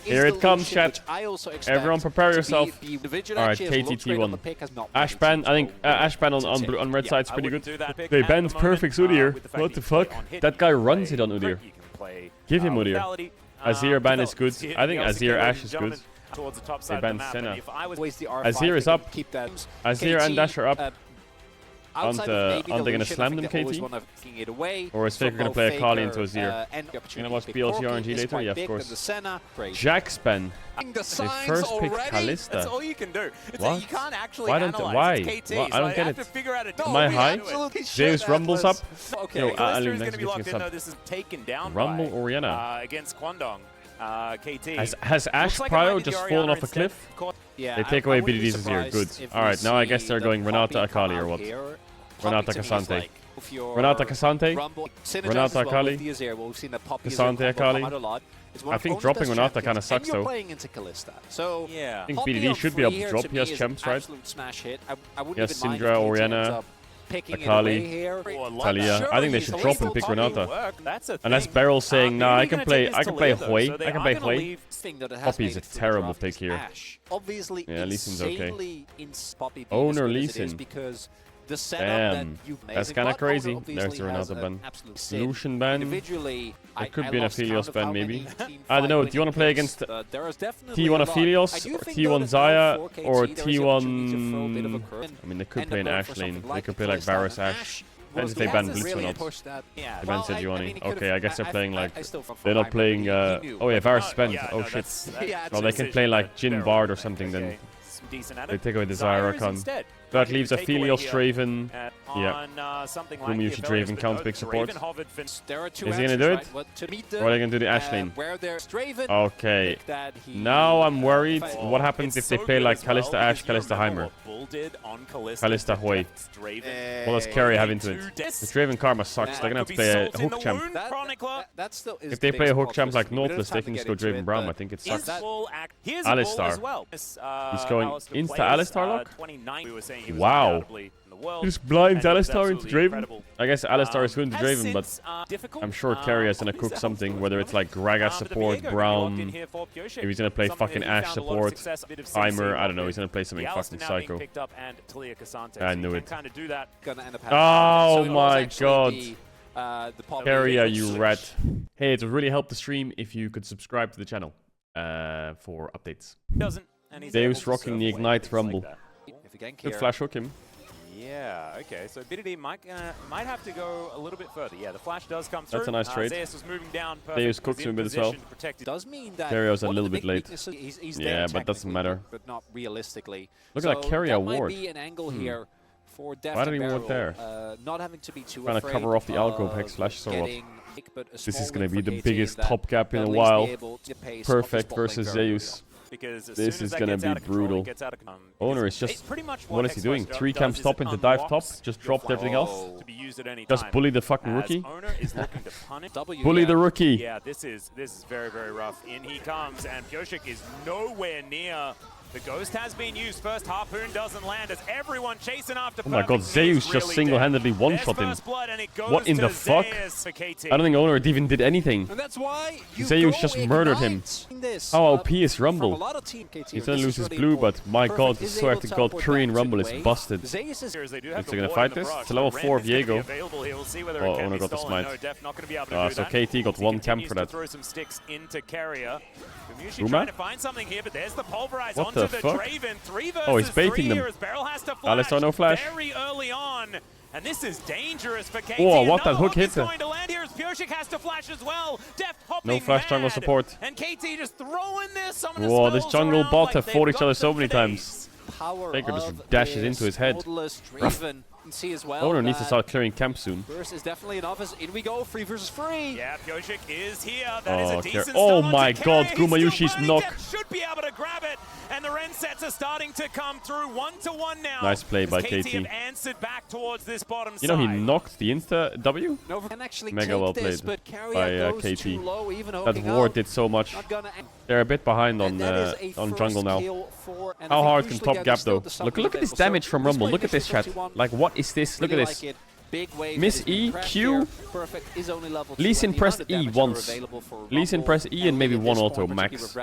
Here it comes, chat. Everyone prepare yourself. Alright, KT T1. Ash ban, I think Ash ban on red side's pretty good. They banned perfect Udyr. What the fuck? That guy runs it on Udyr. Give him Udyr. Azir ban is good. I think Azir Ash is good. They banned Senna. Azir is up. Azir and Dash are up. Aren't they gonna slam them, KT? Or is Faker gonna play Akali into Azir? You gonna watch BLG RNG later? Yeah, of course. Jack's ban. They first picked Kalista. That's all you can do. What? You can't actually Why? Well, I don't get it. Am I high? Zeus rumbles up. Okay, Yo, Kalista is gonna be locked in though. This is taken down Rumble by, Oriana. Against Kwandong. KT. Has Ash Prio just fallen off a cliff? Yeah, they take away BDD's Azir. Good. Alright, now I guess they're going Renata Akali or what? Renata Cassante. Renata Cassante. Renata Akali. Cassante Akali. I think dropping Renata kind of sucks though. I think BDD should be able to drop. He has champs, right? He has Syndra, Oriana, Akali, Talia. I think they should drop and pick Renata. Unless Barrel's saying, nah, I can play Hui. I can play Hui. Poppy is a terrible pick here. Yeah, Lee Sin's okay. Owner Lee Sin. Damn, that's kind of crazy. There's the Renata ban. Lucian ban. It could be an Aphelios ban, maybe. I don't know. Do you want to play against T1 Aphelios, or T1 Zaya, or T1... I mean, they could play an Ashe lane. They could play like Varus Ashe. Depends if they ban Blitz or not. They ban Sejuani. Okay, I guess they're playing like... They're not playing... Oh yeah, Varus is banned. Oh shit. Well, they can play like Jhin Bard or something then. They take away the Zyra Rakan. That leaves Aphelios, Draven. Yeah. Gumayushi, Draven, counts big support. Is he gonna do it? Or are they gonna do the Ashe lane? Okay. Now I'm worried. What happens if they play like Kalista Ashe, Kalista Heimer? Kalista Hui. What does Carry have into it? The Draven Karma sucks. They're gonna have to play a hook champ. If they play a hook champ like Nautilus, they can just go Draven Braum. I think it sucks. Alistar. He's going insta Alistar lock? Wow. He just blinds Alistar into Draven. I guess Alistar is going to Draven, but I'm sure Carry is gonna cook something, whether it's like Gragas support, Braum, if he's gonna play fucking Ashe support, Heimer, I don't know, he's gonna play something fucking psycho. I knew it. Oh my god. Carrier, you rat. Hey, it would really help the stream if you could subscribe to the channel for updates. Deus rocking the Ignite Rumble. Good flash hook him. Yeah, okay, so BDD might have to go a little bit further. Yeah, the flash does come through. That's a nice trade. Zeus was moving down. Deus cooks him a bit as well. Carrier's a little bit late. Yeah, but doesn't matter. But not realistically. Look at that Carrier ward. Might be an angle here for Why did he ward there? Not having to be too trying to cover off the alcove hex flashes or what? This is going to be the biggest top gap in a while. Perfect versus Zeus. This is gonna be brutal. Owner is just... What is he doing? 3 camps top into dive top? Just dropped everything else? Just bully the fucking rookie? Bully the rookie! Yeah, this is very, very rough. In he comes, and Pioshik is nowhere near. The Ghost has been used. First Harpoon doesn't land as everyone chasing after. Oh my god, Zeus just single-handedly one-shot him. What in the fuck? I don't think Owner even did anything. Zeus just murdered him. How OP is Rumble? He's gonna lose his blue, but my god, I swear to god, Korean Rumble is busted. Is he gonna fight this? It's a level 4 Viego. Oh, Owner got the smite. So KT got 1 camp for that. Uma? What the fuck? Oh, he's baiting them. Alistar no flash. Very early on. And this is dangerous for KT. Oh, what that hook hit her. No flash jungle support. And KT just throwing this. Whoa, this jungle bot have fought each other so many times. Faker just dashes into his head. Owner needs to start clearing camp soon. Burst is definitely an office. In we go, free versus free. Yeah, Pioshik is here. That is a decent oh my god, Gumayushi's knock. Should be able to grab it. And the Ren sets are starting to come through 1-to-1 now. Nice play by KT. Have answered back towards this bottom you know, he side. knocked the insta W? Mega well played by KT. That ward did so much. They're a bit behind on jungle now. How hard can top gap though? Look at this damage from Rumble. Look at this chat. Like, what is this? Look at this. big wave. Miss E, Q. Perfect is only level 2. Lee Sin pressed E once. Lee Sin pressed E and maybe one auto max.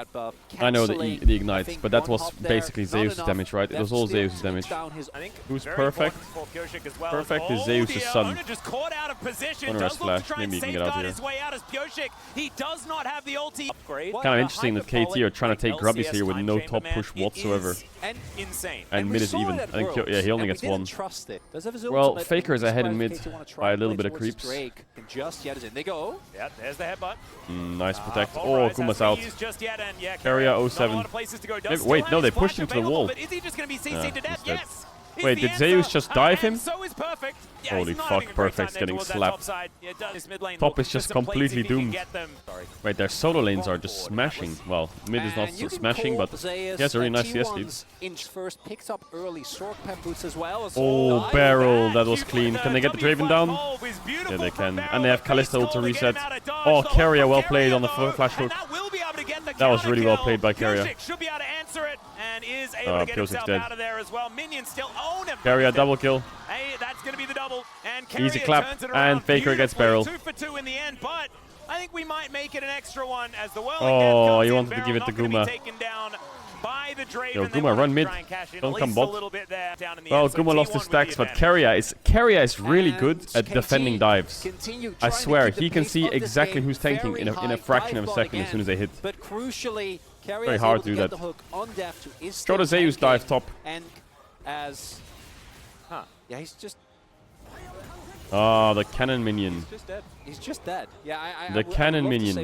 I know the ignite, but that was basically Zeus' damage, right? It was all Zeus' damage. Who's perfect? Perfect is Zeus' son. Unrest flash. Maybe you can get out here. Kind of interesting that KT are trying to take grubbies here with no top push whatsoever. And mid is even. I think yeah, he only gets one. Well, Faker is ahead in mid by a little bit of creeps. Yeah, there's the headbutt. Nice protect. Oh, Kuma's out. Carrier 07. Maybe, wait, no, they pushed him to the wall. Wait, did Zeus just dive him? Holy fuck, Perfect's getting slapped. Top is just completely doomed. Wait, their solo lanes are just smashing. Well, mid is not smashing, but he has a really nice CS lead. Oh, barrel, that was clean. Can they get the Draven down? Yeah, they can. And they have Kalista ult to reset. Oh, Carrier, well played on the flash hook. That was really well played by Carrier. Piosik's dead. Carrier double kill. Hey, that's going to be the double. And easy clap. And Faker gets barrel. 2 for 2 in the end, but I think we might make it an extra one as the oh, you wanted to give it to Guma. Yo, Guma, run mid. Don't come bot. Well, Guma lost his stacks, but Carrier is really good at defending dives. I swear, he can see exactly who's tanking in a fraction of a second as soon as they hit. Very hard to do that. Show the Zeus dive top. Yeah, he's just... Oh, the cannon minion. He's just dead. Yeah, the cannon minion.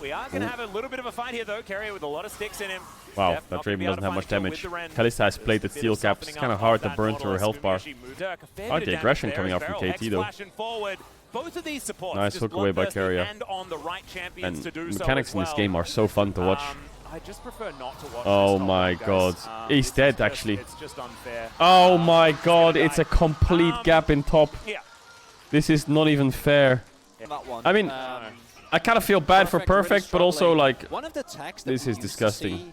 We are going to have a little bit of a fight here, though. Carrier with a lot of sticks in him. Wow, that Draven doesn't have much damage. Kalista has plated steel caps. It's kind of hard to burn through her health bar. I like the aggression coming out from KT, though. Nice hook away by Carrier. And mechanics in this game are so fun to watch. I just prefer not to watch. Oh my god. He's dead, actually. It's just unfair. Oh my god, it's a complete gap in top. This is not even fair. I mean, I kind of feel bad for Perfect, but also, like, this is disgusting.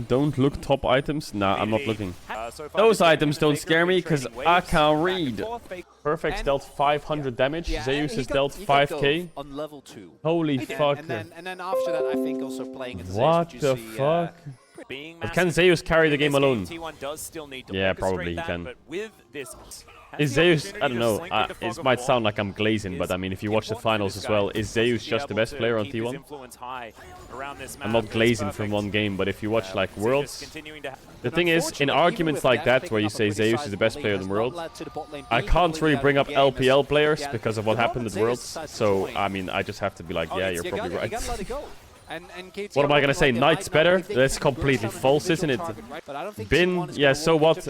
Don't look top items. Nah, I'm not looking. Those items don't scare me because I can't read. Perfect's dealt 500 damage. Zeus has dealt 5k. On level 2. Holy fuck. And then after that, I think also playing into what the fuck? But can Zeus carry the game alone? Yeah, probably he can. Is Zeus, I don't know, it might sound like I'm glazing, but I mean, if you watch the finals as well, is Zeus just the best player on T1? I'm not glazing from one game, but if you watch like Worlds, the thing is, in arguments like that, where you say Zeus is the best player in the world, I can't really bring up LPL players because of what happened at Worlds, so I mean, I just have to be like, yeah, you're probably right. What am I gonna say? Knight's better? That's completely false, isn't it? Bin, yeah, so what?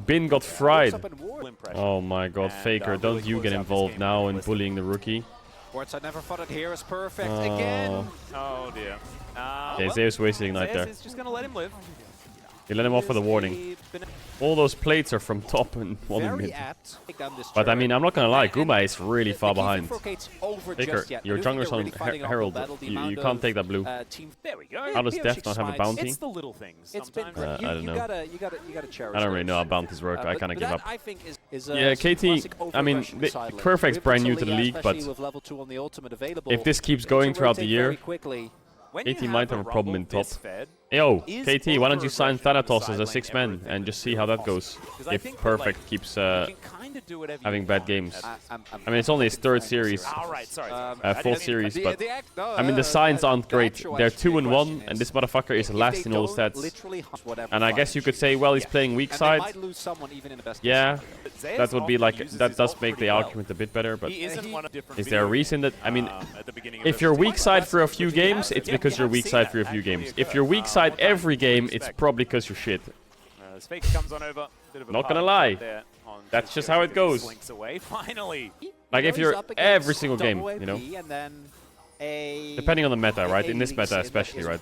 Bin got fried. Oh my god, Faker, don't you get involved now in bullying the rookie. I never thought it here is perfect again. Oh dear. Yeah, Zeus wasting Ignite there. Just gonna let him live. You let him off with a warning. All those plates are from top and one in mid. But I mean, I'm not gonna lie, Guma is really far behind. Faker, your jungler's on Herald. You can't take that blue. How does Death not have a bounty? I don't know. I don't really know how bounties work. I kind of give up. Yeah, KT, I mean, Perfect's brand new to the league, but if this keeps going throughout the year, KT might have a problem in top. Yo, KT, why don't you sign Thanatos as a 6-man and just see how that goes? If Perfect keeps having bad games. I mean, it's only his 3rd series, 4th series, but I mean, the signs aren't great. They're 2-1, and this motherfucker is last in all the stats. And I guess you could say, well, he's playing weak side. Yeah, that would be like, that does make the argument a bit better, but is there a reason that, I mean, if you're weak side for a few games, it's because you're weak side for a few games. If you're weak side every game, it's probably because you're shit. Not gonna lie. That's just how it goes. Like if you're every single game, you know. Depending on the meta, right? In this meta especially, right?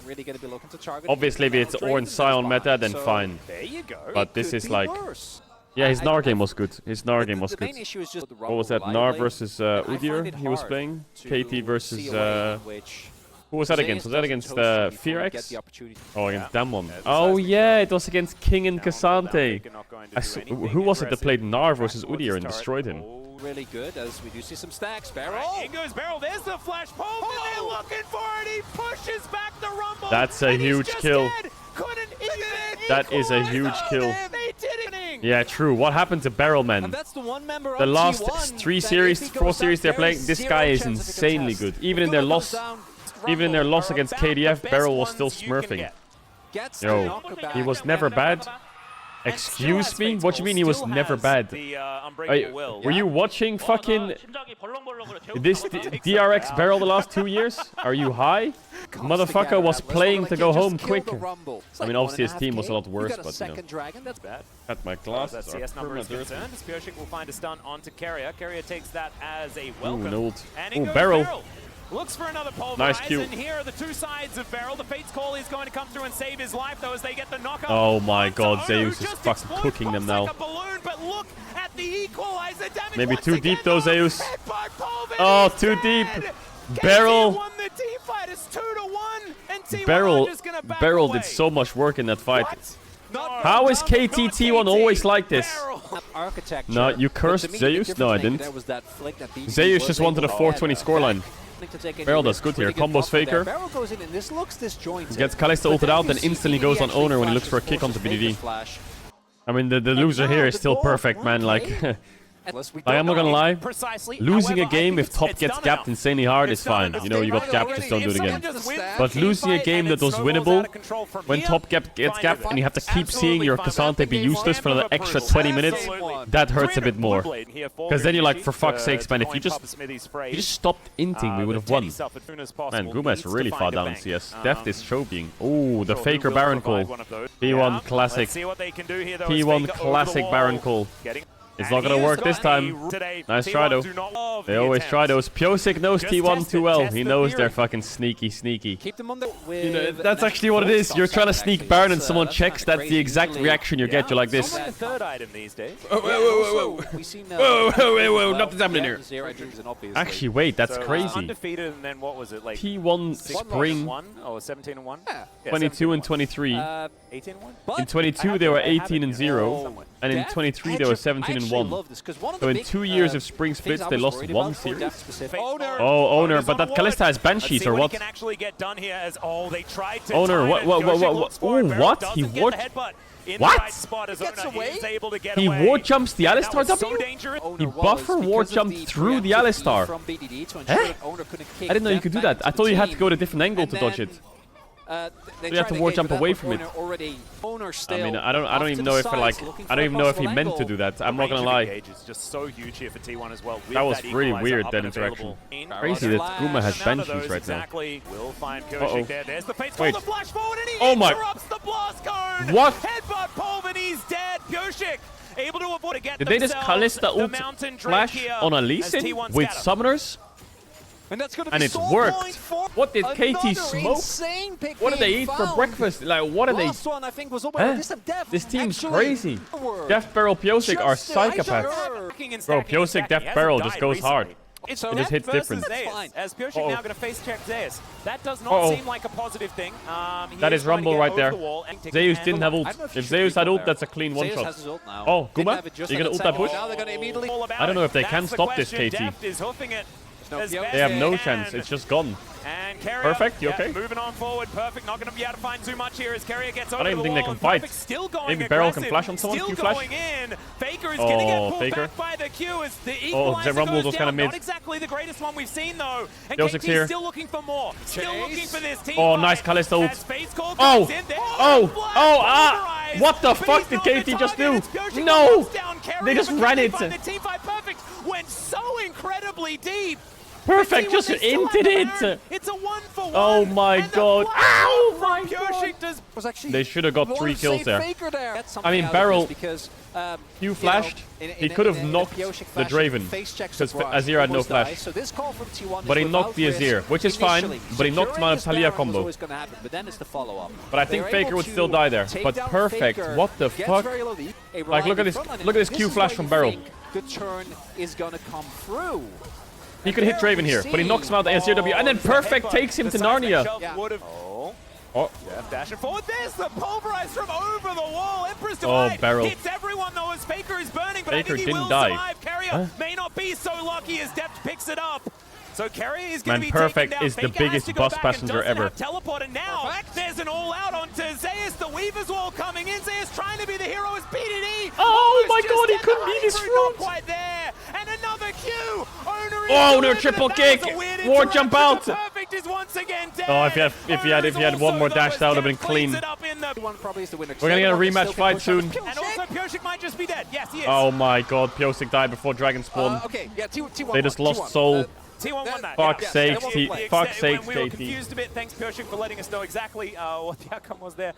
Obviously, if it's Ornn Sion meta, then fine. But this is like... Yeah, his Gnar game was good. His Gnar game was good. What was that? Gnar versus Udyr he was playing? KT versus... Who was that against? Was that against Fear-X? Oh, against Damwon. Oh yeah, it was against King and Cassante. Who was it that played Gnar versus Udyr and destroyed him? really good as we do see some stacks. Barrel. In goes Barrel. There's the flash pole. They're looking for it. He pushes back the Rumble. That's a huge kill. That is a huge kill. Yeah, true. What happened to Barrel, man? The last 3 series, 4 series they're playing, this guy is insanely good. Even in their loss against KDF, Barrel was still smurfing. Yo, he was never bad. Excuse me? What do you mean he was never bad? Were you watching fucking this DRX Barrel the last 2 years? Are you high? Motherfucker was playing to go home quick. I mean, obviously his team was a lot worse, but you know. At my glasses CS number is concerned. Spioshik will find a stun onto Carrier. Carrier takes that as a welcome. Ooh, Barrel. Looks for another pulverize, nice Q. And here are the 2 sides of Barrel. The Fate's Call is going to come through and save his life, though, as they get the knockup. Oh my god, Zeus is fucking cooking them now. Like a balloon, but look at the equalizer damage. Maybe too deep, though, Zeus. Oh, too deep. Barrel. Barrel did so much work in that fight. How is KTT1 always like this? No, you cursed Zeus? No, I didn't. Zeus just wanted a 420 scoreline. Barrel does good here. Combos Faker. Gets Kalista ulted out, then instantly goes on Owner when he looks for a kick onto BDD. I mean, the loser here is still perfect, man. Like, I'm not gonna lie. Losing a game if top gets gapped insanely hard is fine. You know, you got gapped, just don't do it again. But losing a game that was winnable when top gets gapped and you have to keep seeing your Cassante be useless for another extra 20 minutes, that hurts a bit more. Because then you're like, for fuck's sakes, man, if you just stopped inting, we would have won. Man, Guma is really far down in CS. Deft is choking. Ooh, the Faker Baron call. P1 classic. P1 classic Baron call. It's not gonna work this time. Nice try though. They always try those. Piosik knows T1 too well. He knows they're fucking sneaky. You know, that's actually what it is. You're trying to sneak Baron and someone checks. That's the exact reaction you get. You're like this. Whoa, nothing's happening here. Actually, wait, that's crazy. T1 Spring 22 and 23. In 22 they were 18-0, and in 23 they were 17-1. So in 2 years of Spring Splits they lost 1 series. Oh, Owner, but that Kalista has Banshees or what? Owner, what? Oh, what? He what? He war jumps the Alistar W? He buffer war jumped through the Alistar. Huh? I didn't know you could do that. I thought you had to go to a different angle to dodge it. So you have to war jump away from it. I mean, I don't even know if he meant to do that. I'm not gonna lie. That was really weird, that interaction. Crazy that Guma has Banshees right now. Wait. Oh my! What? Did they just Kalista ult flash on a Lee Sin with summoners? And it's worked. What did KT smoke? What did they eat for breakfast? Like, what are they? This team's crazy. Deft Barrel Piosik are psychopaths. Bro, Piosik Deft Barrel just goes hard. It just hits different. As Piosik now going to face check Zeus. That does not seem like a positive thing. That is Rumble right there. Zeus didn't have ult. If Zeus had ult, that's a clean one shot. Oh, Guma? You're going to ult that push? I don't know if they can stop this, KT. They have no chance. It's just gone. And Carrier, Perfect, you okay? Moving on forward, Perfect. Not going to be able to find too much here as Carrier gets over I don't even think they can fight. Maybe Barrel can flash on someone. Q flash. Faker is going to get pulled back by the Q as the equalizer Rumble was kind of mid. Not exactly the greatest one we've seen though. And KT's here. Still looking for more. Still looking for this team. Oh, nice Kalista ult. What the fuck did KT just do? No! They just ran it. The team fight Perfect went so incredibly deep. Perfect, just inted it! It's a 1-for-1. Oh my god. Ow! My god. They should have got 3 kills there. I mean, Barrel, Q flashed. He could have knocked the Draven, because Azir had no flash. But he knocked the Azir, which is fine, but he knocked him out of Talia combo. But I think Faker would still die there. But Perfect, what the fuck? Like, look at this Q flash from Barrel. The turn is gonna come through. He could hit Draven here, but he knocks him out the SJW, and then Perfect takes him to Narnia. Oh. Dashing forward. There's the pulverize from over the wall. Empress Barrel. hits everyone though as Faker is burning, but Faker I think he didn't will die. survive. Carrier Carrier may not be so lucky as Deft picks it up. So Carrier is going to be Perfect taken down. is the Faker biggest has to go bus back passenger and doesn't ever. have teleport, and now there's an all-out onto Zeus. The Weaver's Wall coming in. Zeus trying to be the hero as BDD. Oh my god, he couldn't beat his Not fruit. quite there. And another Q. Owner triple kick. Ward jump out. Perfect is once again dead. Oh, if he had one more dash, that would have been clean. We're gonna get a rematch fight soon. And also Pyosik might just be dead. Yes, he is. Oh my god, Pyosik died before Dragon Spawn. Okay, yeah, T1. They just lost soul. T1 won that. Fuck's sakes, fuck's sakes, We were KT. confused a bit. Thanks, Pyosik, for letting us know exactly what the outcome was there.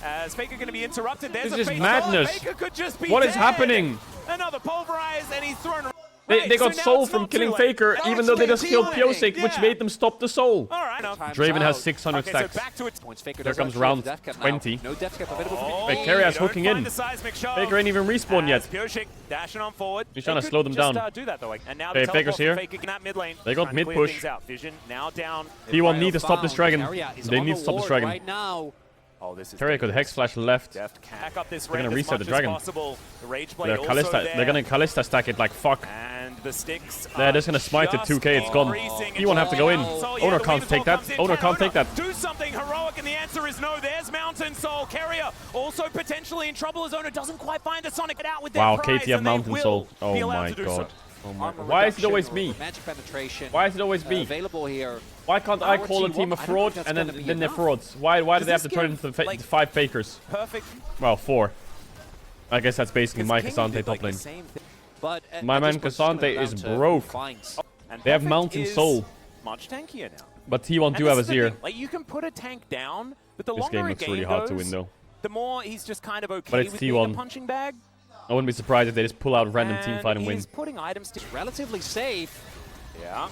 As Faker going to be interrupted. There's This is a madness. Faker could just be What is dead. happening? Another pulverize, and he's thrown. They got so now soul it's from not killing too late. Faker, even though they just killed Pyosik, which made them stop the soul. All right. Draven has 600 Okay, stacks. so back to it. There comes round 20. No death cap available for Oh, me. Wait, Carrier's you don't hooking find in. the seismic shove. Faker ain't even respawned yet. As Pyosik dashing on forward. He's trying to They slow could them just, down. do that though. And now Okay, the Faker's here. Faker in that mid lane. They got Trying to mid clear push. things out. Vision now down. T1 need to stop this dragon. Carrier is They on need the to stop this ward dragon. right now. Oh, this is Carrier could Hex Flash left. Deft back up this They're gonna ramp reset as the much dragon. as possible. The Rage Blade They're also Kalista. there. They're gonna Kalista stack it like fuck. And the sticks They're are just gonna smite at just 2k. It's gone. increasing. He won't have to go in. So, yeah, Owner the can't Weaver's take Wall that. comes in. Owner Can can't take that. Do something heroic, and the answer is no. There's Mountain Soul. Carrier also potentially in trouble as Owner doesn't quite find the Sonic out with their Wow, prize, KT have and they Mountain will Soul. be Oh allowed my to do god. so. Oh my Armor god. Why is it reduction always or me? Magic penetration. Why is it always me? Available here. Why can't I call a T1? team a I don't fraud think and that's then gonna be they're enough. frauds? Why do Does they have this to turn give, into like, 5 fakers? Perfect. Well, 4. I guess that's basically my King Cassante did, like, top lane. the same thing. But My man Cassante is broke. And They have Perfect Mountain is Soul. much tankier now. But T1 do And have this is the Azir. thing, like, you can put a tank down, but the This longer game a looks game really hard to goes, win though. the more he's just kind of okay But it's with being a T1. punching bag. I wouldn't be surprised if they just pull out random team And fight and win. he's putting items to... Relatively safe. Yeah.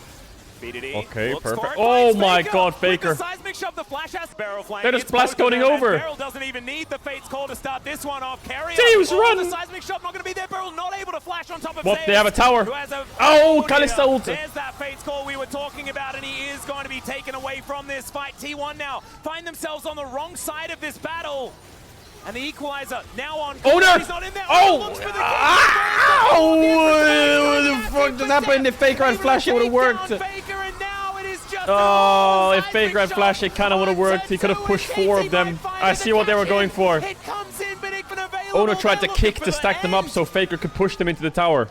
BDD. Okay, looks perfect. for it, Oh finds my Faker god, with Faker. the seismic shove, the flash has barrel flank. They're just It's blast both of coding them, and over. Barrel doesn't even need the Fate's Call to start this one off. Carrier. Zeus, run! The seismic shove not going to be there. Barrel not able to flash on top of What? Zeus, They have a tower. who has a Oh, here. Kalista ult. There's that Fate's Call we were talking about, and he is going to be taken away from this fight. T1 now find themselves on the wrong side of this battle. And the equalizer now on. Owner! He's not in there. Oh! Looks for the kill. Ow! What the fuck just happened? If Faker had Flash, it would have worked. Faker, and now it is just Oh, if Faker had Flash, it kind of would have worked. He could have pushed 4 of them. I see what they were going for. It comes in, but it's been available. Owner tried to They're kick looking to for stack the them up end. so Faker could push them into the tower.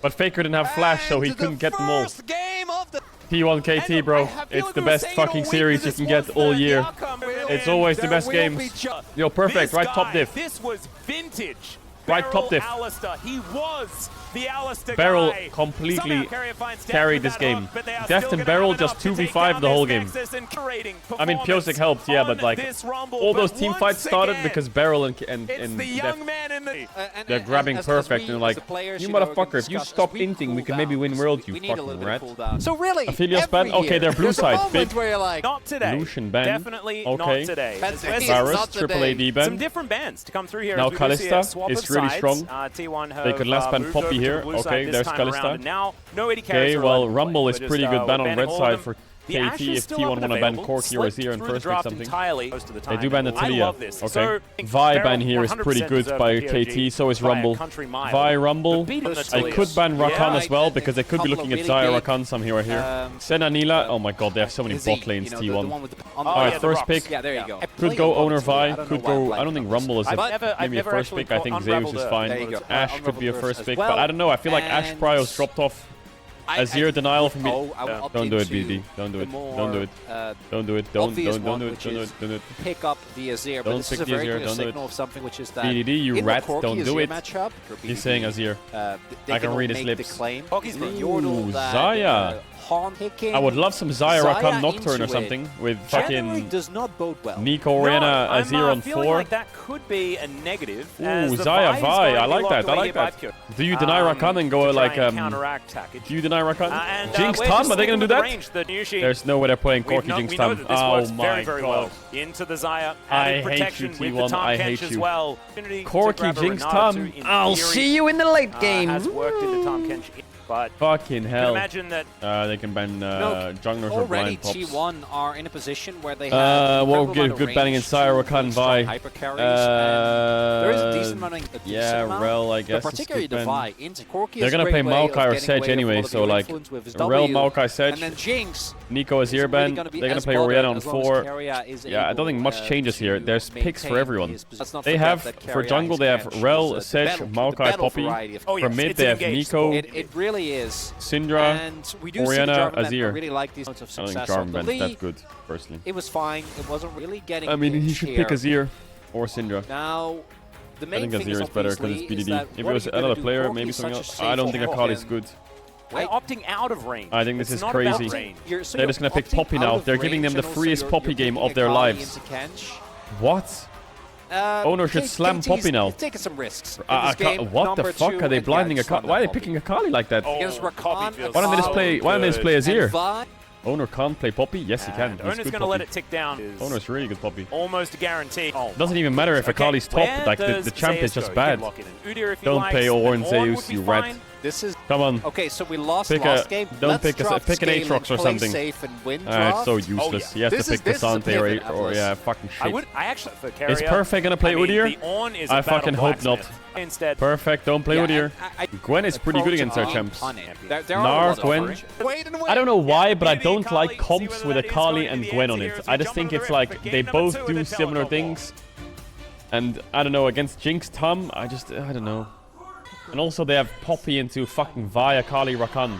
But Faker didn't have Flash, so he couldn't get them all. T1 KT, bro. It's the best fucking series you can get all year. It's always the best games. Yo, perfect. Right top diff. This was vintage. Right top diff. Alistair. He was the Alistair Barrel guy. completely Somehow Carrier finds Deft carried with this that game. hook, but they are Deft still and gonna Barrel have just enough to 2v5 take down the whole this game. Nexus and curating I mean, performance Pyosik helped, yeah, but on like this Rumble. all those But team once fights started again, because Barrel and it's the Deft, young man in the... they're grabbing perfect and like, you motherfucker, if you stop inting, we can maybe win worlds, you fucking rat. So really, Aphelios ban? every Okay, year, they're blue there's a side. moment Big. where you're like, Not today. Lucian ban. Definitely Okay. not today. That's Let's- Varus, Varus, not triple today. AD ban. Some different bands to come through here. Now as we do see a Kalista swap is of really sides. strong. T1 have, They could last ban moved Poppy over to here. the blue Okay, side this there's time Kalista. around, and now no AD Okay, carries are well, allowed to Rumble play. is We're pretty just, good ban on banning red all side of for them. The KT Ashe is if still T1 up want and to ban available. Corki or Slipped Azir and through the first pick draft something. entirely most of the They time. do ban I Natalia. love this. Okay. So, Vi ban Barrel here is pretty 100% good deserved by the POG KT, so is by a Rumble. country mile. Vi Rumble. The beat on I Natalia. could ban Rakan Yeah. as well because they could be Couple looking of at really Xayah big, Rakan some here. Senna Nila. Oh my god, they have so many Izzy, bot lanes, you know, the T1. one with the- Oh, Alright, yeah, the first rocks. pick. Yeah, there you go. Could go Owner Vi. I don't Could know why I'm go. I playing don't think on Rumble is this. I've maybe a never first actually pick. I think Zeus unraveled is a- fine. There you go. Ashe could be a Unraveled first as pick, well. but I don't know. I feel like Ashe And- Prio's dropped off. Azir denial from me. I'll Don't do it, opt BD. into Don't do the it. more, Don't do it. uh, Don't do it. Don't obvious do one, it. which Don't do is it. Don't do it. pick up the Azir, but Don't this is pick a the very Azir, clear don't do it. signal of something, which is that BDD, you in the rat, Corki don't do Azir it. matchup, for He's BDD, saying Azir. they I can read his make lips. The claim. Corki's The good. Yordle Ooh, that, Xayah. picking I would love some Xayah Rakan Xayah Nocturne or into something it with generally fucking does not bode well. Nico Reyna I'm, Azir on feeling 4. like that could be a negative. Ooh, as the Xayah Vi is Vi. going to I be like locked that. I away like here by that. Pure. Do you deny Rakan and go to try like and counteract package. do you deny Rakan? And, Jinx we're Tom? just Are they gonna do sticking with the that? range, the Nushi. There's no way they're playing We Corki know Jinx that Tom. this Oh works my very, very god. well. Into the Xayah. I Added hate protection you, with the T1. Tom I Kench hate as you. well. Opportunity to Corki grab a Jinx Renato Tom. in I'll theory, see you in the late game. has worked into Tom Kench. But fucking you hell. can imagine that They can ban junglers or already blind pops. T1 are in a position where they have well, good banning in Sire, Rakan, Vi. hyper carries, and there is a decent amount of yeah, Rel, I guess. but particularly the Vi into Corki. They're gonna play Maokai or Sedge anyway, so like Rel, Maokai, Sedge. And then Jinx. Nico as ear ban. They're gonna play Orianna on 4. Yeah, I don't think much changes here. There's picks for everyone. They have for jungle they have Rel, Sedge, Maokai, Poppy. For mid they have Nico. It really is. Syndra, And we do Orianna, see Azir. I really like these modes of I don't think success. Jarvan that's good, personally. It was fine. It wasn't really getting. I mean, he should pick Azir or Syndra. Now, the I main think thing Azir is better because it's BDD. If it was another player, maybe something else. I don't think Akali is good. we're opting out of range. I think this is not crazy. about range. They're just gonna pick Poppy now. They're giving them the freest Poppy game of their lives. What? Owner should slam Poppy now. Taking some risks. What the fuck are they blinding Akali? Why are they picking Akali like that? Against Rakan. Why don't they just play? Why don't they just play Azir? Vi. Owner can't play Poppy? Yes, he can. He's Owner's good going to let Poppy. it tick down. Owner's really good Poppy. Almost a guarantee. Doesn't even matter if Akali's top. Like the champ is just bad. Don't play Ornn Zeus, you rat. This is Come on. okay. So we lost Pick last a- game. don't Let's pick a- drop pick an scale Aatrox and or play something. safe and win It's draft. so useless. He has This to is- pick this is a Cassante or pivot, Atlas. yeah, fucking I shit. would. I actually for carrier. Is Perfect gonna play I mean, Udyr? the Ornn is I a battle fucking hope not. blacksmith. Instead, Perfect, don't play Udyr. I- Gwen is pretty good against our champs. There are a Gnar, lot of Gwen. offers. Wait and wait. I don't know why, but I Maybe don't Akali, like comps see with whether that is Akali going to and be the Gwen answer on here it. as we I just jump think onto it's the like rift for they game number both 2 do in the similar Telecom things. And I don't know, against Jinx, Tom, I don't know. And also they have Poppy into fucking Vi, Akali, Rakan.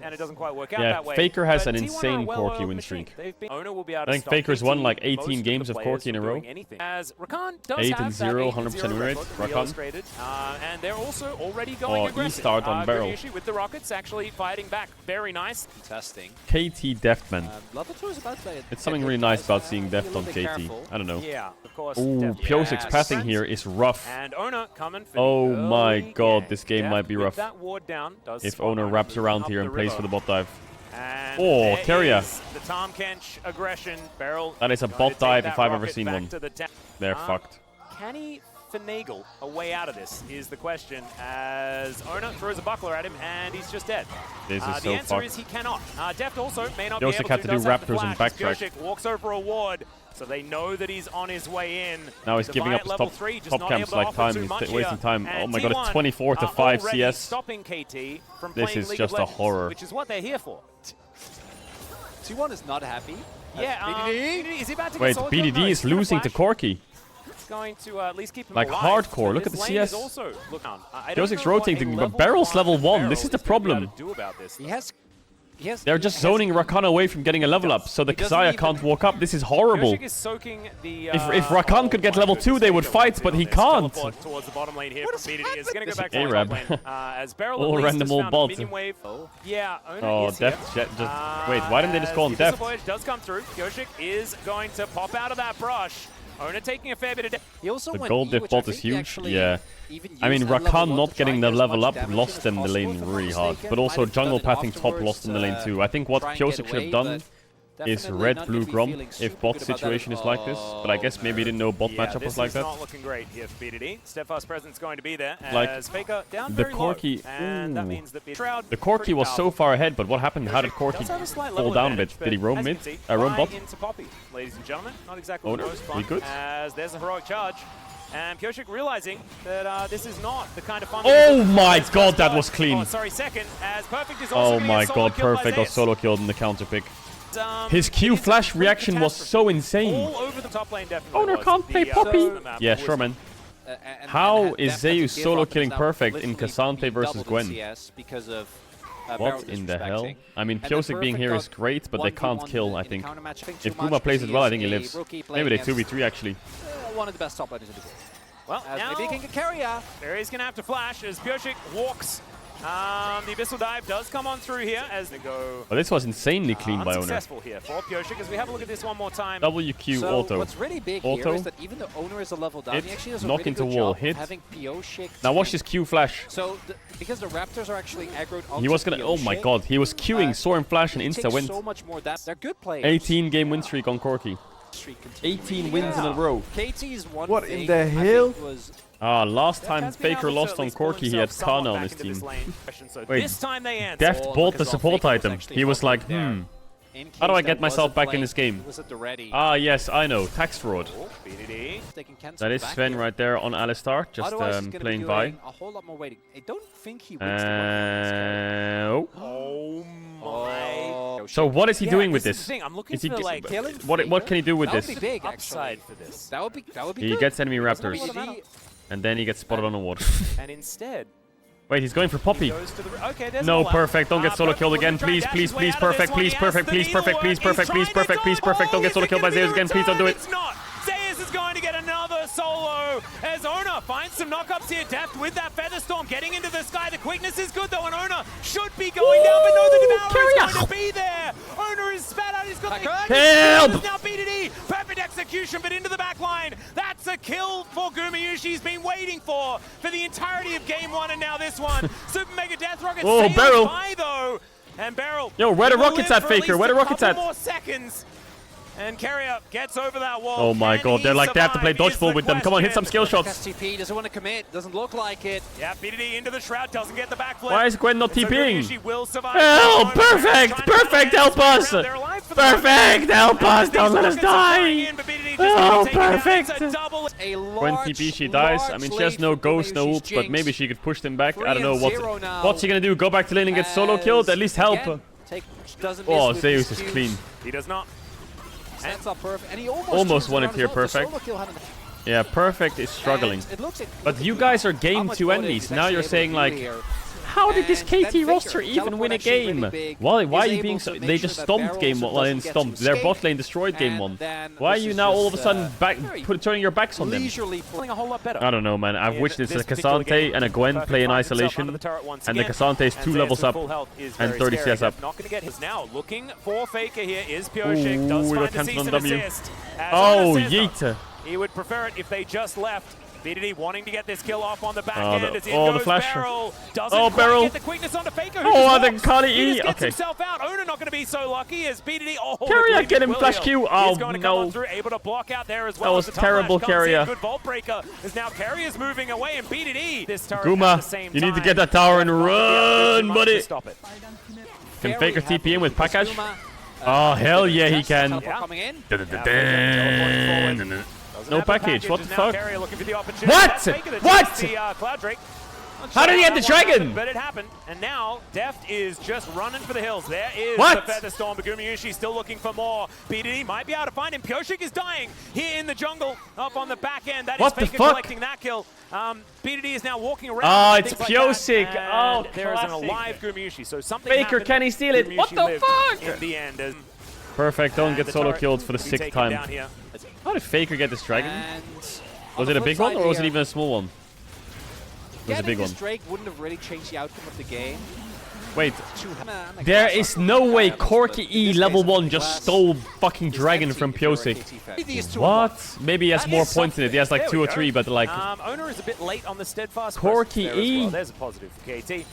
and it doesn't quite work out Yeah, that way. Faker has But an T1 insane are a well-oiled Corki win machine. streak. Owner will be able I to think stop Faker's won like most 18 of games the of players Corki in a from row. doing anything. As Rakan does 8 have and that 0, 8 and 100% 0 win rate, record that we Rakan. illustrated. And they're also already going aggressive. E-start on Barrel. Grenache with the Rockets actually fighting back. Very nice. Testing. KT Deftman. Level 2 is about to play. It's something really nice about seeing Deft on KT. I don't know. Yeah, of course. Ooh, definitely. Piosik's Yes. pathing here is rough. And Owner coming for Oh the my early god, game. this game Deft might be with rough. that ward down, does If spot Owner Owner wraps around up here the and plays river. for the bot dive. And Oh, there Keria. is the Tom Kench aggression. Barrel. That is a going bot to take dive that if I've ever rocket seen back one. to the They're fucked. Can he finagle a way out of this is the question, as Owner throws a buckler at him and he's just dead. This is The so answer fucked. is he cannot. Deft also may not be Piozik able had to do does have the Raptors and flash as backtrack. Piozik walks over a ward, so they know that he's on his way in. Now he's The giving Vi up at his level top, 3, just top not camps able to like offer time. too He's much wasting here. time. Oh And my god, it's T1 24 to are 5 already CS. stopping KT from This playing is League just of a Legends, horror. which is what they're here for. T1 is not happy. Yeah, BDD? is he about to get Wait, solo kill? BDD No, is he's gonna losing to flash. Corki. It's going to at least keep him Like alive. hardcore, look But at the his lane is CS. also, look on. I don't Piosik's know what rotating, a but level Barrel's 5 level 1. Barrel This is the is gonna be able problem. to do about this. He has. They're just zoning Rakan away from getting a level up, so the He doesn't Kazuya even- can't walk up. This is horrible. Piozik is soaking the, If Rakan could get level 2, they would fight, but he can't. Towards the bottom lane here What from is BDD. It's going to go back to happening? the top Arab. lane. As Barrel All at least random has old found bot. minion wave. Yeah, Owner Oh, is here. Deft just... Wait, why didn't they just call him As Deft? the Voyage does come through. Piozik is going to pop out of that brush. Owner taking a fair bit of damage. He also The went gold E, diff which I bot think is he huge. actually Yeah. even I mean, used at level Rakan 1 not to getting try the and get as level much up damage lost as them the possible, lane if I'm really not hard. mistaken. But also Might have jungle done it pathing top afterwards, lost them the lane too. I think what try and get Piozik should have away, done but is definitely red, not blue, gonna be Grom feeling if super bot good about that. situation is like this. But I guess maybe he didn't know bot Yeah, matchup this was like is that. not looking great here for BDD. Steadfast presence going to be there Like, as Faker down the very Corki- low. And that ooh. means that Shroud The Corki pretty was so powerful. far ahead, but what happened? How did Does Corki have a slight fall level down a advantage, bit? Did he but roam as you mid? can see, Roam Vi bot? into Poppy, ladies and gentlemen. Not exactly Owner, the most fun. we good? As there's a heroic charge. And Piozik realizing that this is not the kind of fun. Oh my god, that was clean. Oh, sorry, second. As Perfect is also Oh gonna my get solo god, killed by Perfect got Zeus. solo killed in the counter pick. His It Q is a flash complete reaction was catastrophe. so insane. All over the top lane, definitely. Owner was. can't play The, Poppy. the map Yeah, was- sure, man. And How had is Deft had to Zeus give solo up killing now Perfect in literally Cassante being versus doubled in Gwen? CS because of Barrel What in the hell? disrespecting. I mean, And then Piozik being Perfect here got is great, but they 1v1 can't kill, I in a think. counter match. I think If too much Guma plays because it well, I he think he is a lives. rookie playing Maybe they against, 2v3 actually. one of the best top laners in the world. Well, now Maybe he can carry her. Barry's going to have to flash as Piozik walks. The Abyssal Dive does come on through here as they go But this was insanely clean by Owner. unsuccessful here for Piozik. As we have a look at this one more time. WQ So auto. what's really big Auto. here is that even though Owner is a level down, Hit, he actually does a knock really into good wall, job hit. of having Piozik. Now watch this Q flash. So because the Raptors are actually aggroed onto He was gonna. Oh my god, he was queuing Soaring Flash and he insta takes win. so much more that they're good players. 18 game win streak on Corki. 18 wins in a row. KT's one What thing in the hell? was Last time Faker lost on Corki, he had Kana on his team. Wait, this time they answered. Deft bought the support item. He was like, how do I get myself back in this game? Ah, yes, I know. Tax fraud. That is Sven right there on Alistar, just playing by. A whole lot more waiting. I don't think he Oh my. So what is he doing with this? I'm looking Is he for like what can he do with this? That would be big, upside for this. That would be He good. gets enemy raptors, and then he gets spotted on the water. And instead, Wait, he's going for Poppy. okay, No, perfect. Don't get solo killed again. Please, please, please, perfect. Please, perfect. Please, perfect. Please, perfect. Please, perfect. Please, perfect. Don't get solo killed by Zeus again. Please don't do it. It's not. Zeus is going to get another solo as Ona finds some knockups here. Deft with that Featherstorm getting into the sky. The quickness is good though, and Ona should be going down, but no, the Devourer is going to be there. Ona is spat out. He's got the help! Now BDD, perfect execution, but into the back line. That's a kill for Gumayushi. He's been waiting for the entirety of game one, and now this one. Super Mega Death Rocket sails Beryl. by though, and Beryl. Yo, where the rockets at, Faker? Where the rockets at? More seconds. And Carrier gets over that wall. Oh my god, they're like, they have to play dodgeball with them. Come on, hit some skill shots. STP doesn't want to commit, doesn't look like it. Yeah, BDD into the shroud, doesn't get the backflip. Why is Gwen not TPing? She will survive. Help! Perfect! Perfect! Help us! Perfect! Help us! Don't let us die! Oh, perfect! Gwen TP, she dies. I mean, she has no ghost, no ult, but maybe she could push them back. I don't know what's he gonna do. Go back to lane and get solo killed? At least help. Oh, Zeus is clean. He does not. Sets up perfect, and he almost won it here, perfect. Yeah, perfect is struggling. But you guys are game 2 enemies. Now you're saying like, how did this KT roster even win a game? Why are you being so... They just stomped game 1. Well, they didn't stomp. Their bot lane destroyed game 1. Why are you now all of a sudden turning your backs on them? I don't know, man. I wish this a Cassante and a Gwen play in isolation. And the Cassante is 2 levels up and 30 CS up. Not going to get his now. Looking for Faker here is Pioshik. Does find a cease and assist. Oh, yeet. He would prefer it if they just left. BDD wanting to get this kill off on the back end as the flash. Beryl. Doesn't Beryl get the quickness onto Faker. The Kali E. He just gets himself out. Ona not going to be so lucky as BDD. Carrier, get him flash Q. Oh, he's going to come on through, able to block out there as well. That was terrible, Carrier. Good Vault Breaker is now Carrier's moving away, and BDD. This turret Guma, you need to get that tower and run, buddy. Can Faker TP in with package? Oh, hell yeah, he can. No package, what the fuck? What? How did he get the dragon? But it happened, and now Deft is just running for the hills. There is the Featherstorm, but Gumayushi still looking for more. BDD might be able to find him. Pioshik is dying here in the jungle, up on the back end. That is Faker collecting that kill. BDD is now walking around. Oh, it's Pioshik. Oh, there is an alive Gumayushi, so something Faker, happened. can he steal it? What the fuck? In the end. Perfect, don't get solo killed for the 6th time. How did Faker get this dragon? Was it a big one or was it even a small one? It was a big one. Drake wouldn't have really changed the outcome of the game. Wait, there is no way Corki E level 1 just stole fucking dragon from Pioshik. What? Maybe he has more points in it. He has like 2 or 3, but like... Owner is a bit late on the steadfast. Corki E? Well. There's a positive for KT.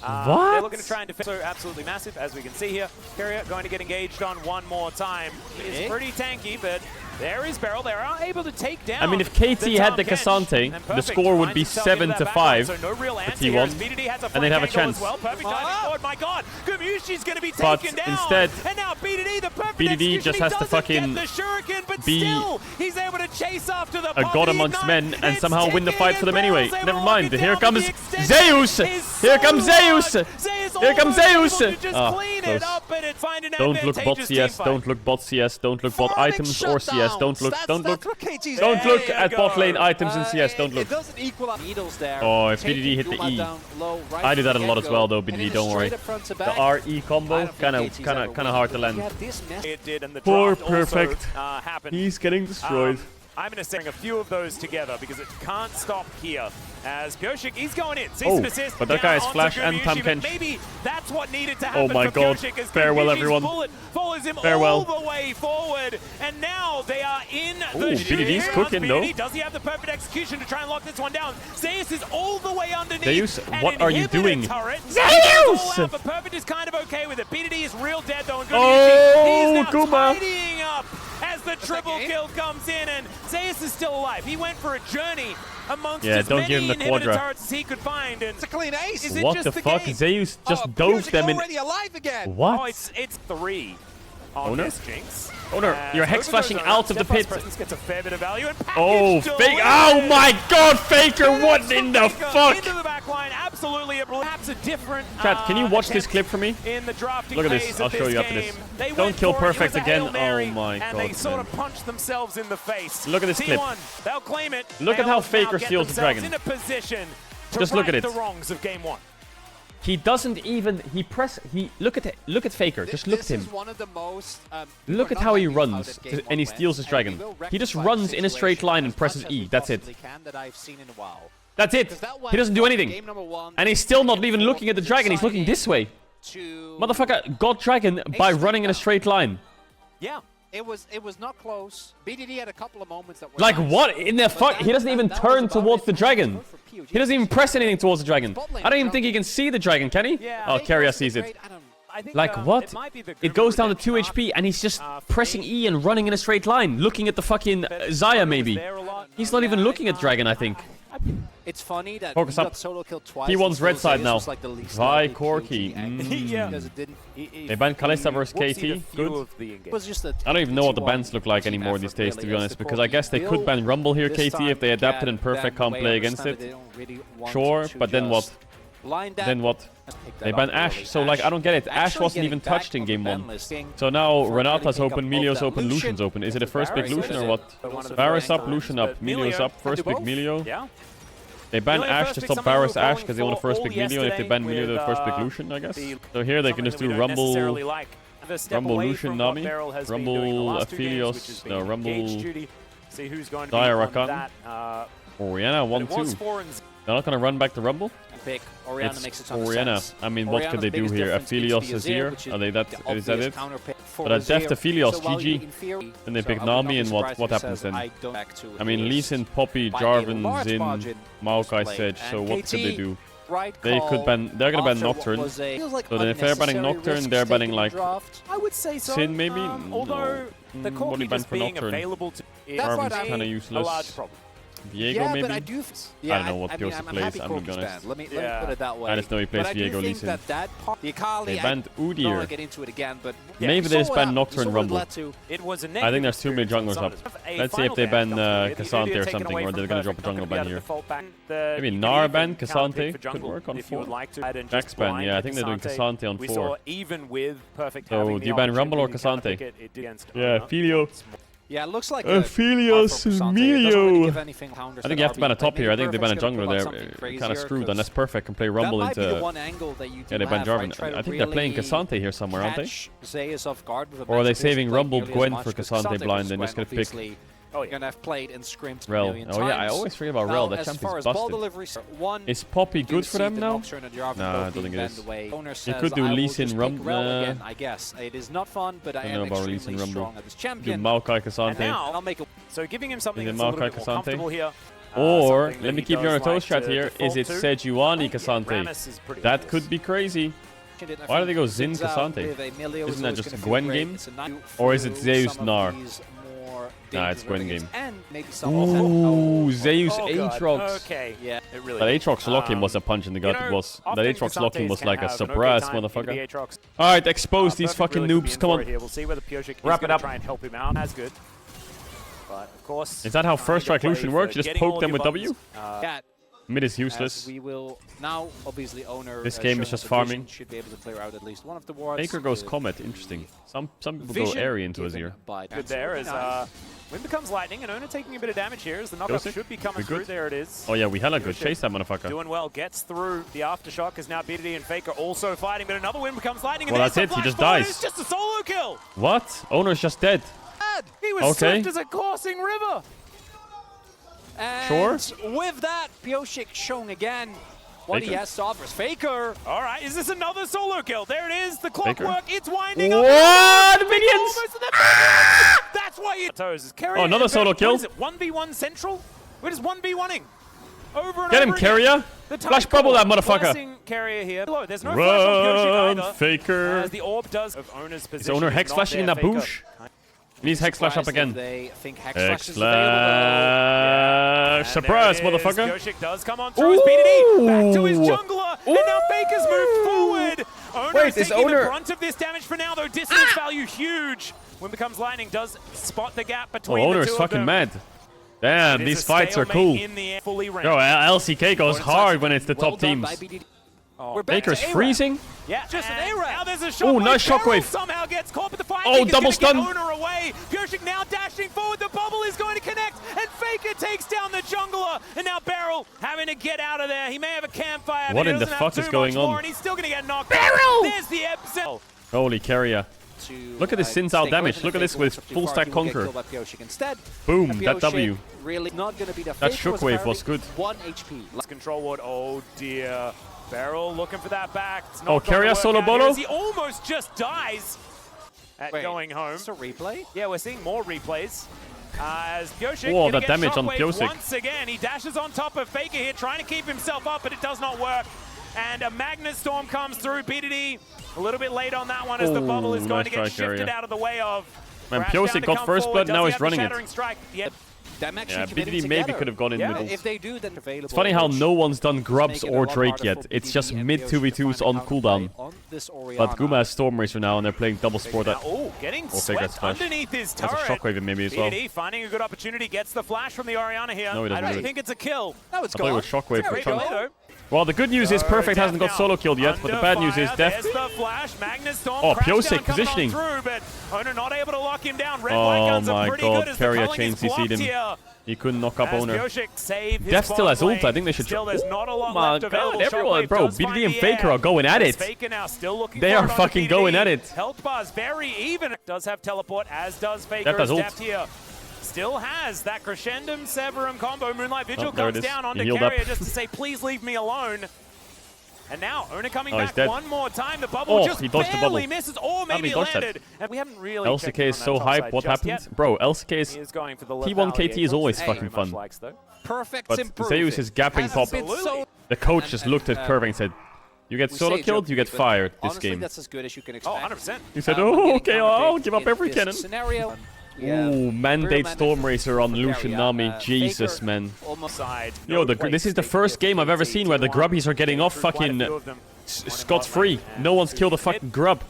What? They're looking to try and defend. So absolutely massive, as we can see here. Carrier going to get engaged on one more time. It's pretty tanky, but there is Beryl. They are able to take down. I mean, if KT had the Cassante, the score would be 7-5 so no real for T1, and they'd have a chance. Well. Perfect timing forward. My God, Gumayushi's going to be taken down. Instead, and now BDD, the perfect BDD just has to fucking the shuriken, but be still, he's able to chase after the a god amongst men and somehow win the fight for them anyway. Never mind. Here comes Zeus. Here comes Zeus. Here comes Zeus! Don't look bot CS, don't look bot CS, don't look bot items or CS, don't look at bot lane items in CS, don't look. Oh, if BDD hit the E. I do that a lot as well though, BDD, don't worry. The RE combo, kinda hard to land. Poor Perfect. He's getting destroyed. I'm going to sing a few of those together because it can't stop here. As Pioshik, he's going in. Cease and assist. But that guy has flash and Tam Kench. Maybe that's what needed to happen. Oh my god. Farewell, everyone. Follows him Farewell. all the way forward. And now they are in the BDD's cooking though. Does he have the perfect execution to try and lock this one down? Zeus is all the way underneath. Zeus, what are you doing? Zeus! But Perfect is kind of okay with it. BDD is real dead though. And oh, he's now Guma. tidying up. As the triple kill comes in, and Zeus is still alive. He went for a journey amongst Yeah, as don't many give him the inhibitor quadra. turrets as he could find. And It's a clean ace. is it What just the fuck? game? Zeus just dove them in. Already alive again. What? Oh, it's 3 on Owner? this Jinx. Owner, you're hex flashing out of the pit. Presence gets a fair bit of value, and Oh, fake! Oh my God, Faker! What in the fuck? Into the back line, absolutely perhaps a different. Chat, can you watch this clip for me? In the drafting Look at this. phase I'll of show you this after this. game, they Don't went kill for it. It perfect was a again. Hail Mary, Oh my and God, they sort man. of punched themselves in the face. Look at this clip. T1, they'll claim it. Look at They'll how now Faker get steals the themselves dragon. in a position to Just look at right it. the wrongs of game 1. He doesn't even. Look at Faker. Just look at him. This is one of the most, Look at how he runs, and he steals his dragon. He just runs in a straight line and presses E. That's it. That's it. He doesn't do anything. And he's still not even looking at the dragon. He's looking this way. Motherfucker got dragon by running in a straight line. Yeah. It was not close. BDD had a couple of moments that were Like nice. what in the fuck? He doesn't even turn towards the dragon. He doesn't even press anything towards the dragon. I don't even think he can see the dragon, can he? Yeah. Oh, Keria sees it. I think, Like what? It, might be the It goes down to Guru 2 HP and he's just pressing E and running in a straight line, looking at the fucking Zaya maybe. He's not even looking at dragon, I think. It's funny that Focus he up. got solo killed twice. T1's red side now. Like Vi Corky. Yeah. Because it didn't. They banned Kalista versus KT. Good. It was just a I don't even know what the bans look like anymore these days, to be honest, because I guess they could ban Rumble here, KT, if they adapted and Perfect can't play against it. Sure, but then what? Then what? They ban Ashe, so like I don't get it. Ashe wasn't even touched in game 1. So now Renata's open, Melio's open, Lucian's open. Is it a first pick Lucian or what? Varus up, Lucian up, Melio's up, first pick Melio. Yeah. They ban Ashe to stop Varus Ashe because they want to first pick Melio, and if they ban Melio, they'll first pick Lucian, I guess. So here they can just do Rumble, Lucian, Nami, Rumble, Aphelios, no, Rumble, Dire Rakan, Orianna, 1-2. They're not going to run back to Rumble? pick. Orianna It's makes a ton of Orianna. sense. I mean, what could they do here? Aphelios Azir? Are they that? Is that it? But at Deft Aphelios, GG. Then they pick Nami, and what happens then? I mean, Lee Sin, Poppy, Jarvan, Xin, Maokai, Sedge. So what could they do? They could ban. They're gonna ban Nocturne. So then if they're banning Nocturne, they're banning like I would say so. Sin maybe. Although the what do you ban for Nocturne? Jarvan's kind of useless. Viego maybe? But I don't know what Kyosa plays, I'm gonna be honest. Let me put it that way. I just know he plays Viego Lee Sin. The Akali, They banned I don't want to Udyr. get into it again, but Maybe they just ban Nocturne Rumble. It was a I think there's too many junglers up. Let's see if they ban Cassante or something, or they're gonna drop a jungle ban here. Maybe Gnar ban Cassante could work on 4. Jax ban, yeah, I think they're doing Cassante on 4. So do you ban Rumble or Cassante? Yeah, Aphelios. yeah, it looks like Aphelios Emilio. I think you have to ban a top here. I think they ban a jungler there. Kind of screwed unless Perfect can play Rumble into. Yeah, they ban Jarvan. I think they're playing Cassante here somewhere, aren't they? Or are they saving Rumble Gwen for Cassante blind and just gonna pick You're gonna have played and scrimped Rel? times. Yeah, I always forget about Rel. That champ is busted. Is Poppy good for them now? Nah, I don't think it is. You could do Lee Sin Rumble. I guess it is not fun, but I don't am know about Lee extremely Sin strong Rumble. at this Do champion. Maokai And Cassante. now, I'll make a so giving him something Is it that's a little Maokai bit more Cassante? comfortable here. Or, Something let that me he keep you on a does toast like chat to here. Is default it to. Sejuani Yeah, Cassante? Rammus is pretty That nice. could be crazy. Why do they go Xin Cassante? Isn't that just a Gwen game? Or is it Zeus Gnar? Nah, it's Gwen game. Ooh, Zeus Aatrox. Okay, yeah, it really That Aatrox locking was a punch in the gut. It was. That Aatrox locking was like a surprise, motherfucker. Alright, expose these fucking noobs. Come on. We'll see whether Piotrek Wrap it up. try and help him out. That's good. But of course, Is that how first strike Lucian works? You just poke them with W? Cat, Mid is as useless. we will now obviously owner. This game is just farming. Should be able to clear out at least one of the wards. Faker goes with Comet. Interesting. Some people go vision airy into given Azir. by good there as Wind becomes lightning and Ona taking a bit of damage here as the knockup Joseph, should be coming we through. good? There it is. Oh yeah, we hella good. Chase that motherfucker. Doing well, gets through the aftershock as now BDD and Faker also fighting, but another Wind becomes lightning. And Well, there's that's it, he the just flash forward, dies. It's just a solo kill. What? Owner's just dead. He was Okay. swift as a coursing river. And Sure. with that, Piotrek showing again what he Faker? has to offer. Faker. All right, is this another solo kill? There it is, the Faker? clockwork, it's winding up. What? Minions! Almost to the minions! That's why you toes. Oh, another solo kill. What is it, 1v1 central? We're just 1v1ing. Over and Get him, over again. Carrier! The Flash time bubble that call, motherfucker! blessing Carrier here. Look, there's no flash on Piotrek Run, either. Faker! As the orb does of Owner's position. Is Owner hex not flashing in there, that Faker. bush? Needs Hex Slash up again. They think Hex Slash. Surprise, motherfucker. skirmishes does come on through as BDD back to his jungler, and now Faker's moved forward. Owner is taking the brunt of this damage for now, though distance value huge. When becomes lightning, does spot the gap between Owner the is two fucking of them. mad. Damn, these fights are cool. Yo, LCK goes hard when it's the top teams. Faker's freezing. Yeah, just an A-Ray. Now there's a shockwave. Oh, nice shockwave. Somehow gets caught with the fire. Oh, double stun. Owner away. Purshik now dashing forward. The bubble is going to connect, and Faker takes down the jungler. And now Beryl having to get out of there. He may have a campfire. What but in the fuck is going on? And he's still going to get knocked Beryl! out. There's the Epsil. Holy carrier. Look at this Sin's out damage. Look at this with full stack conquer. Boom, that W. That shockwave was good. 1 HP. Control ward. Oh dear. Beryl looking for that back. Oh, carrier solo bolo? He almost just dies at going home. It's a replay? Yeah, we're seeing more replays. As Pioshik whoa, that damage on Pioshik. Once again, he dashes on top of Faker here, trying to keep himself up, but it does not work. And a Magnet Storm comes through. BDD a little bit late on that one as the bubble is going to get shifted out of the way of. Man, Pioshik got first blood, now he's running it. Yep. Yeah, BDD maybe could have gone in middle. If they do, then available. It's funny how no one's done Grubs or Drake yet. It's just mid 2v2s on cooldown. But Guma has Storm Racer now, and they're playing double support. Oh, getting swept underneath his turret. That's a shockwave maybe as well. BDD finding a good opportunity, gets the flash from the Orianna here. No, he doesn't. I don't think it's a kill. No, it's I thought it was shockwave for Chunk. Though. Well, the good news is Perfect hasn't got solo killed yet, but the bad news is Deft. Oh, Pioshik positioning. Through, but Owner not able to lock him down. Red, oh my god, carrier chain CC'd him. He couldn't knock up Owner. Deft still has ult, I think they should try. Oh my god, everyone, bro, BDD and Faker are going at it. They are fucking going at it. Health bars very even. Does have teleport, as does Faker. Deft here. Still has that Crescendum Severum combo. Moonlight Vigil comes down onto carrier just to say, please leave me alone. And now, Owner coming back one more time. The bubble just barely misses, or maybe landed. And we haven't really LCK is so hype, what happened? Bro, LCK is... T1 KT is always fucking fun. Perfect. But Zeus is gapping top. The coach just looked at Curve and said, you get solo killed, you get fired this game. That's as good as you can expect. Oh, 100%. He said, oh, okay, I'll give up every cannon. Ooh, mandate Storm Racer on Lucian Nami. Jesus, man. Yo, this is the first game I've ever seen where the grubbies are getting off fucking scot-free. No one's killed a fucking grub.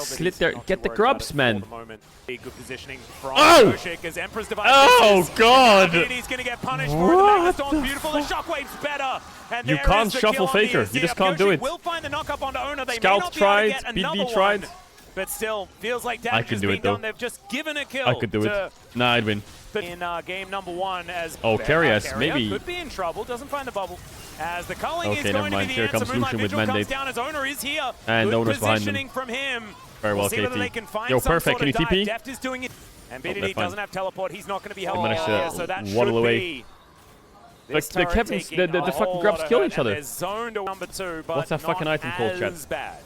Slit there. Get the grubs, man. Oh! Oh, God! You can't shuffle Faker. You just can't do it. Scout tried. BD tried. But still, feels like damage is being done. They've just given a kill. I could do it. Nah, I'd win. In game number 1 as Carius maybe could be in trouble. Doesn't find the bubble. As the culling is never going mind. to be the Here comes answer. Lucian with mandate. Down as Owner is here. And Owner's behind him. From him. Very well, KT. Yo, Perfect. Can you TP? Deft is doing it. And BDD doesn't have teleport. He's not going to be held here, so that waddle should away. Be the fucking grubs kill each other. Zoned to number 2, but what's that fucking item called, chat? Bad.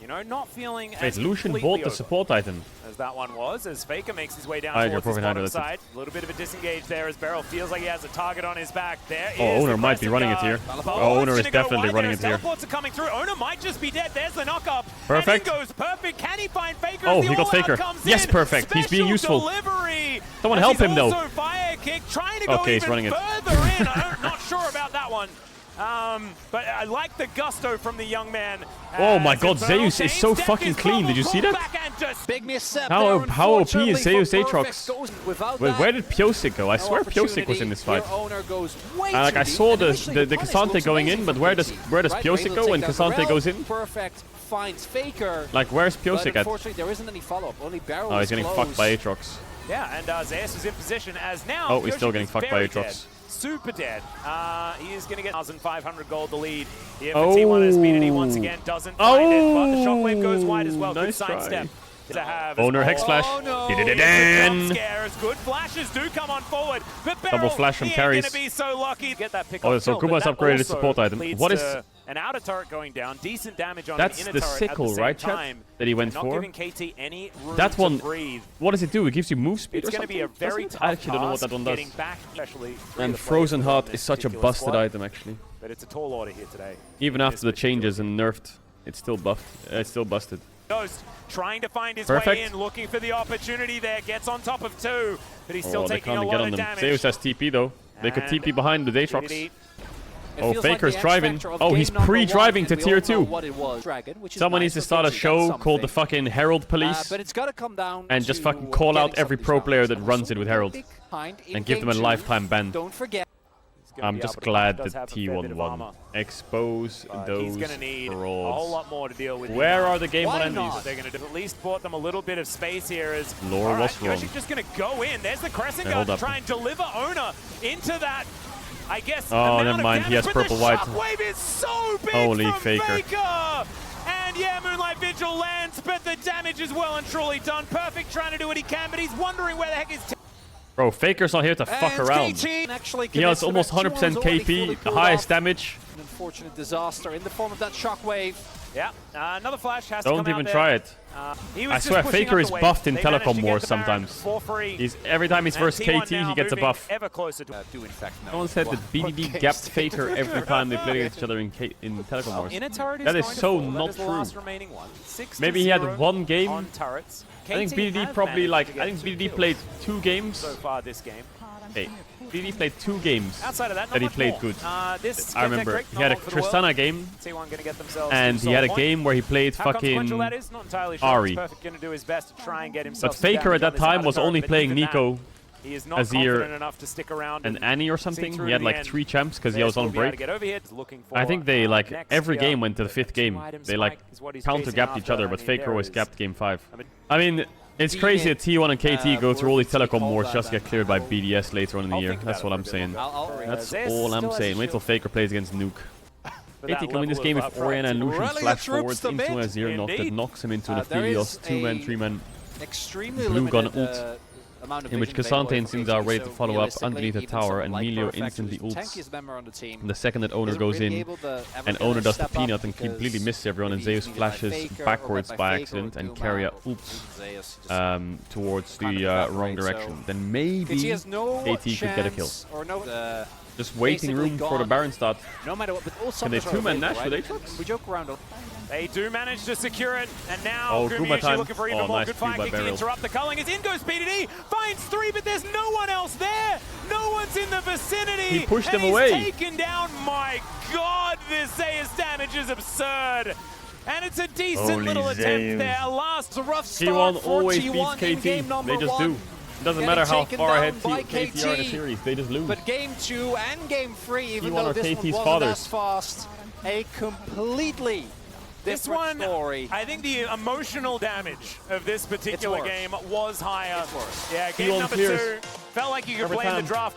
You know, not feeling as Lucian bought the support item. As that one was, as Faker makes his way down towards his bottom side. A little bit of a disengage there as Beryl feels like he has a target on his back. There is Owner might be running it here. Oh, Owner is definitely running it here. Teleports are coming through. Owner might just be dead. There's the knock-up. Perfect. And he goes perfect. Can he find Faker? Oh, he got Faker. Yes, perfect. He's being useful. Someone help him, though. Fire kick, trying to go he's running further in. I'm not sure about that one. But I like the gusto from the young man. Oh my god, Zeus is so fucking clean. Did you see that? Big misstep how OP is Zeus Aatrox? Wait, where did Pioshik go? I swear Pioshik was in this fight. Like I saw the Cassante going in, but where does Pioshik go when Cassante goes in? Perfect finds Faker. Like where's Pioshik at? Unfortunately, there isn't any follow-up. Only Beryl. Oh, he's getting fucked by Aatrox. Yeah, and Zeus is in position as now. Oh, he's still getting fucked by Aatrox. Super dead. He is going to get 1,500 gold to lead. Here for T1 as BDD once again doesn't find it, but the shockwave goes wide as well. Nice good sidestep to have. Owner Hex Flash. Good flashes do come on forward. But double flash from carries. Going to be so lucky to get that pick oh, so Kuma's upgraded his support item. What is an outer turret going down? Decent damage on that's an inner the turret sickle, at the right, same chat? That he went not for. Giving KT any room that one. To breathe. What does it do? It gives you move speed. It's going to be a very tough I actually don't know what that one does. Back, and Frozen Heart is such a busted item, actually. But it's a tall order here today. Even after the changes and nerfed, it's still buffed. It's still busted. Ghost trying to find his way in, looking for the opportunity there. Gets on top of 2, but he's still taking a lot of damage. Zeus has TP though. They could TP behind the Daytrox. Oh, Faker's driving. Oh, he's pre-driving to tier 2. Someone needs to start a show called the fucking Herald Police and just fucking call out every pro player that runs it with Herald and give them a lifetime ban. I'm just glad that T1 won. Expose those He's gonna need frauds. a whole lot more to deal with. Where are the game 1 enemies? They're gonna at least bought them a little bit of space here. As Lore was wrong. Just gonna go in. There's the Crescent Guard to try and deliver Ona into that. I guess. Oh, never mind. He has purple white. Shockwave is so big. Holy from Faker. And yeah, Moonlight Vigil lands, but the damage is well and truly done. Perfect trying to do what he can, but he's wondering where the heck is. Bro, Faker's not here to fuck around. He has almost 100% KP, the highest damage. An unfortunate disaster in the form of that shockwave. Yeah, another flash has to come out. Don't even try it. I swear, Faker is buffed in Telecom Wars sometimes. Every time he's versus KT, he gets a buff. Someone said that BDD gapped Faker every time they played against each other in Telecom Wars. That is so not true. Maybe he had one game. I think BDD probably BDD played 2 games. So far this game. Hey, BDD played 2 games outside of that he played good. I remember he had a Tristana game, and he had a game where he played fucking Ari. But Faker at that time was only playing Nico, Azir, and Annie or something. He had like 3 champs because he was on break. I think they like every game went to the 5th game. They like counter-gapped each other, but Faker always gapped game 5. I mean, it's crazy that T1 and KT go through all these Telecom wars just to get cleared by BDS later on in the year. That's what I'm saying. That's all I'm saying. Wait till Faker plays against Nuke. KT can win this game if Orianna and Lucian flash forwards into Azir knock that knocks him into an Aphelios 2-man, 3-man blue gun ult, in which Cassante and Sindar are ready to follow up underneath the tower, and Melio instantly ults. And the second that Owner goes in, and Owner does the peanut and completely misses everyone, and Zeus flashes backwards by accident, and Carrier ults towards the wrong direction. Then maybe KT could get a kill. Just waiting room for the Baron start. Can they 2-man Nash with Aatrox? We joke around. They do manage to secure it, and now Gumiushi looking for even more good fighting to interrupt the culling. As in goes BDD, finds 3, but there's no one else there. No one's in the vicinity. He pushed him away. Taken down. My God, this Zeus damage is absurd. And it's a decent little attempt there. Last rough start T1 for always T1 beats KT. They just do. It doesn't matter how far ahead KT are in the series, they just lose. But game 2 and game 3, even T1 though are this KT's one wasn't fathers. as fast, a completely This one, story. I think the emotional damage of this particular game was higher. Yeah, game number 2 felt like you could blame the draft